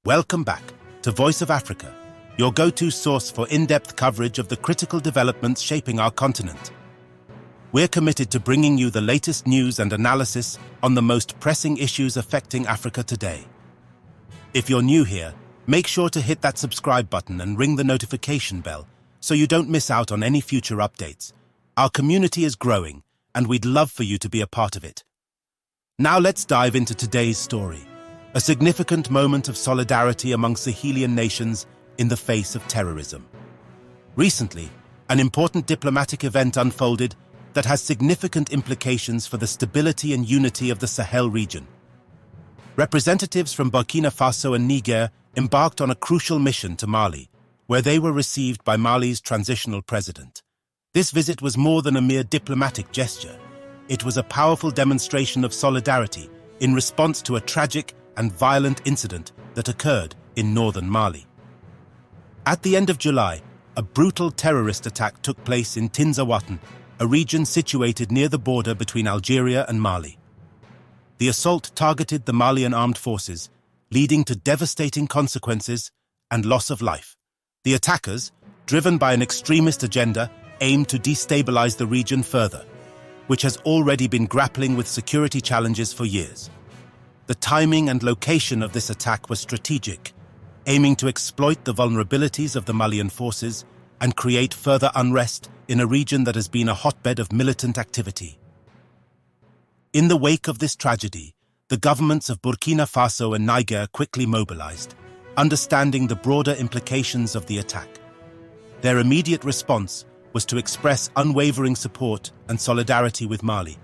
Welcome back to Voice of Africa, your go-to source for in-depth coverage of the critical developments shaping our continent. We're committed to bringing you the latest news and analysis on the most pressing issues affecting Africa today. If you're new here, make sure to hit that subscribe button and ring the notification bell so you don't miss out on any future updates. Our community is growing, and we'd love for you to be a part of it. Now let's dive into today's story. A significant moment of solidarity among Sahelian nations in the face of terrorism. Recently, an important diplomatic event unfolded that has significant implications for the stability and unity of the Sahel region. Representatives from Burkina Faso and Niger embarked on a crucial mission to Mali, where they were received by Mali's transitional president. This visit was more than a mere diplomatic gesture. It was a powerful demonstration of solidarity in response to a tragic and violent incident that occurred in northern Mali. At the end of July, a brutal terrorist attack took place in Tinzawaten, a region situated near the border between Algeria and Mali. The assault targeted the Malian armed forces, leading to devastating consequences and loss of life. The attackers, driven by an extremist agenda, aimed to destabilize the region further, which has already been grappling with security challenges for years. The timing and location of this attack was strategic, aiming to exploit the vulnerabilities of the Malian forces and create further unrest in a region that has been a hotbed of militant activity. In the wake of this tragedy, the governments of Burkina Faso and Niger quickly mobilized, understanding the broader implications of the attack. Their immediate response was to express unwavering support and solidarity with Mali,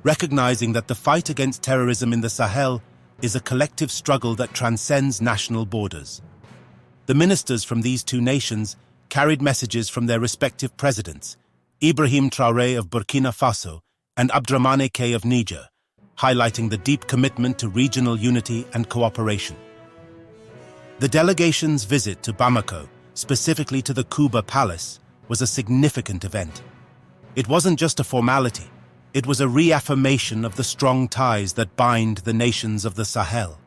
recognizing that the fight against terrorism in the Sahel is a collective struggle that transcends national borders. The ministers from these two nations carried messages from their respective presidents, Ibrahim Traoré of Burkina Faso and Abdrahmane K of Niger, highlighting the deep commitment to regional unity and cooperation. The delegation's visit to Bamako, specifically to the Kouba Palace, was a significant event. It wasn't just a formality. It was a reaffirmation of the strong ties that bind the nations of the Sahel.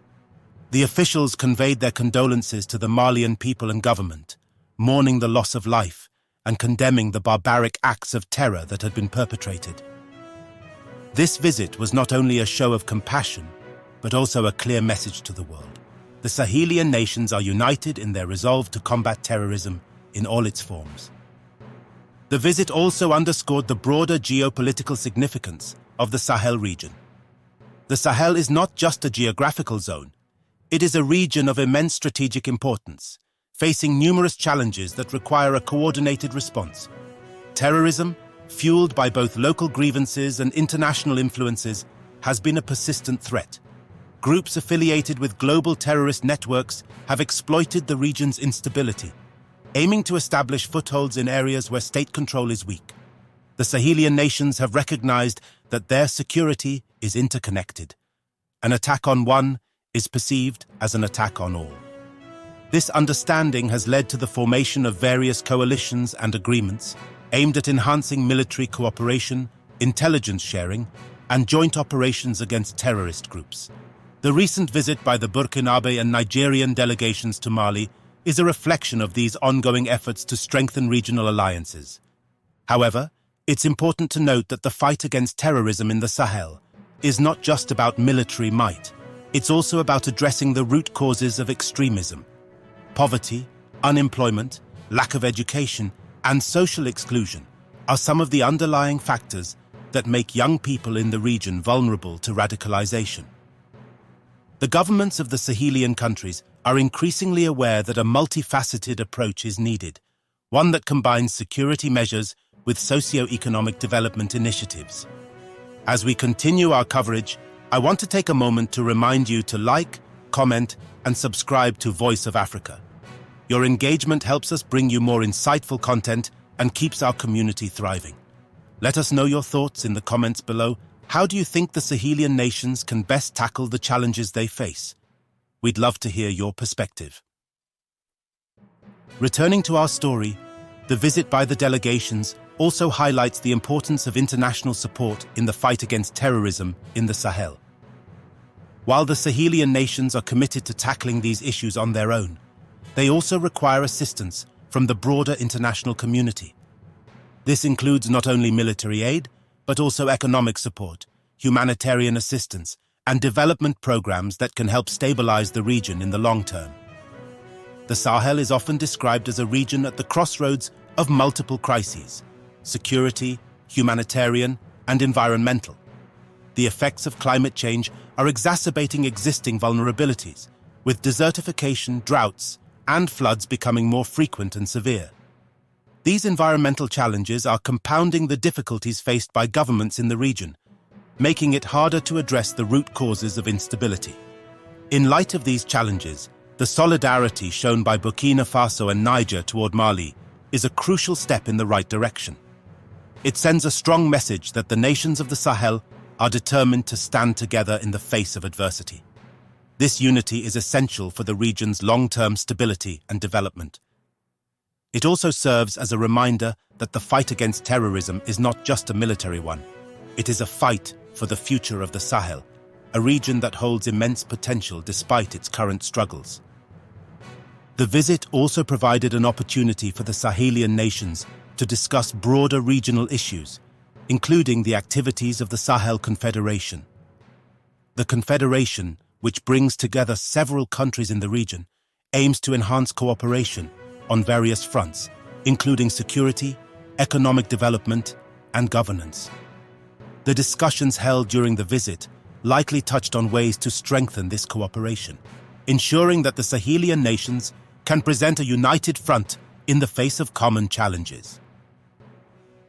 The officials conveyed their condolences to the Malian people and government, mourning the loss of life and condemning the barbaric acts of terror that had been perpetrated. This visit was not only a show of compassion, but also a clear message to the world. The Sahelian nations are united in their resolve to combat terrorism in all its forms. The visit also underscored the broader geopolitical significance of the Sahel region. The Sahel is not just a geographical zone. It is a region of immense strategic importance, facing numerous challenges that require a coordinated response. Terrorism, fueled by both local grievances and international influences, has been a persistent threat. Groups affiliated with global terrorist networks have exploited the region's instability, aiming to establish footholds in areas where state control is weak. The Sahelian nations have recognized that their security is interconnected. An attack on one is perceived as an attack on all. This understanding has led to the formation of various coalitions and agreements aimed at enhancing military cooperation, intelligence sharing, and joint operations against terrorist groups. The recent visit by the Burkinabe and Nigerian delegations to Mali is a reflection of these ongoing efforts to strengthen regional alliances. However, it's important to note that the fight against terrorism in the Sahel is not just about military might. It's also about addressing the root causes of extremism. Poverty, unemployment, lack of education, and social exclusion are some of the underlying factors that make young people in the region vulnerable to radicalization. The governments of the Sahelian countries are increasingly aware that a multifaceted approach is needed, one that combines security measures with socio-economic development initiatives. As we continue our coverage, I want to take a moment to remind you to like, comment, and subscribe to Voice of Africa. Your engagement helps us bring you more insightful content and keeps our community thriving. Let us know your thoughts in the comments below. How do you think the Sahelian nations can best tackle the challenges they face? We'd love to hear your perspective. Returning to our story, the visit by the delegations also highlights the importance of international support in the fight against terrorism in the Sahel. While the Sahelian nations are committed to tackling these issues on their own, they also require assistance from the broader international community. This includes not only military aid, but also economic support, humanitarian assistance, and development programs that can help stabilize the region in the long term. The Sahel is often described as a region at the crossroads of multiple crises: security, humanitarian, and environmental. The effects of climate change are exacerbating existing vulnerabilities, with desertification, droughts, and floods becoming more frequent and severe. These environmental challenges are compounding the difficulties faced by governments in the region, making it harder to address the root causes of instability. In light of these challenges, the solidarity shown by Burkina Faso and Niger toward Mali is a crucial step in the right direction. It sends a strong message that the nations of the Sahel are determined to stand together in the face of adversity. This unity is essential for the region's long-term stability and development. It also serves as a reminder that the fight against terrorism is not just a military one. It is a fight for the future of the Sahel, a region that holds immense potential despite its current struggles. The visit also provided an opportunity for the Sahelian nations to discuss broader regional issues, including the activities of the Sahel Confederation. The Confederation, which brings together several countries in the region, aims to enhance cooperation on various fronts, including security, economic development, and governance. The discussions held during the visit likely touched on ways to strengthen this cooperation, ensuring that the Sahelian nations can present a united front in the face of common challenges.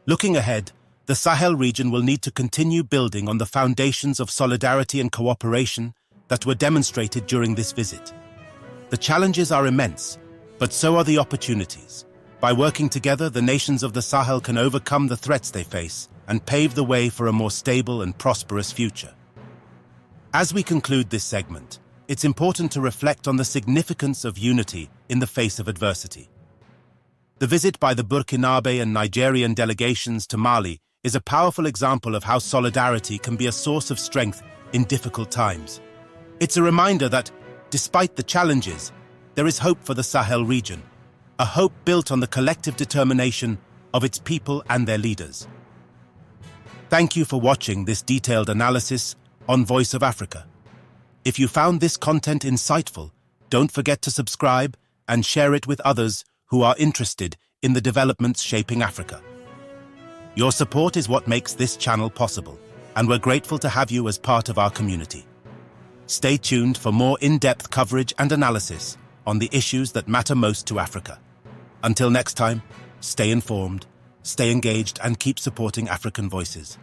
Looking ahead, the Sahel region will need to continue building on the foundations of solidarity and cooperation that were demonstrated during this visit. The challenges are immense, but so are the opportunities. By working together, the nations of the Sahel can overcome the threats they face and pave the way for a more stable and prosperous future. As we conclude this segment, it's important to reflect on the significance of unity in the face of adversity. The visit by the Burkinabe and Nigerian delegations to Mali is a powerful example of how solidarity can be a source of strength in difficult times. It's a reminder that, despite the challenges, there is hope for the Sahel region, a hope built on the collective determination of its people and their leaders. Thank you for watching this detailed analysis on Voice of Africa. If you found this content insightful, don't forget to subscribe and share it with others who are interested in the developments shaping Africa. Your support is what makes this channel possible, and we're grateful to have you as part of our community. Stay tuned for more in-depth coverage and analysis on the issues that matter most to Africa. Until next time, stay informed, stay engaged, and keep supporting African voices.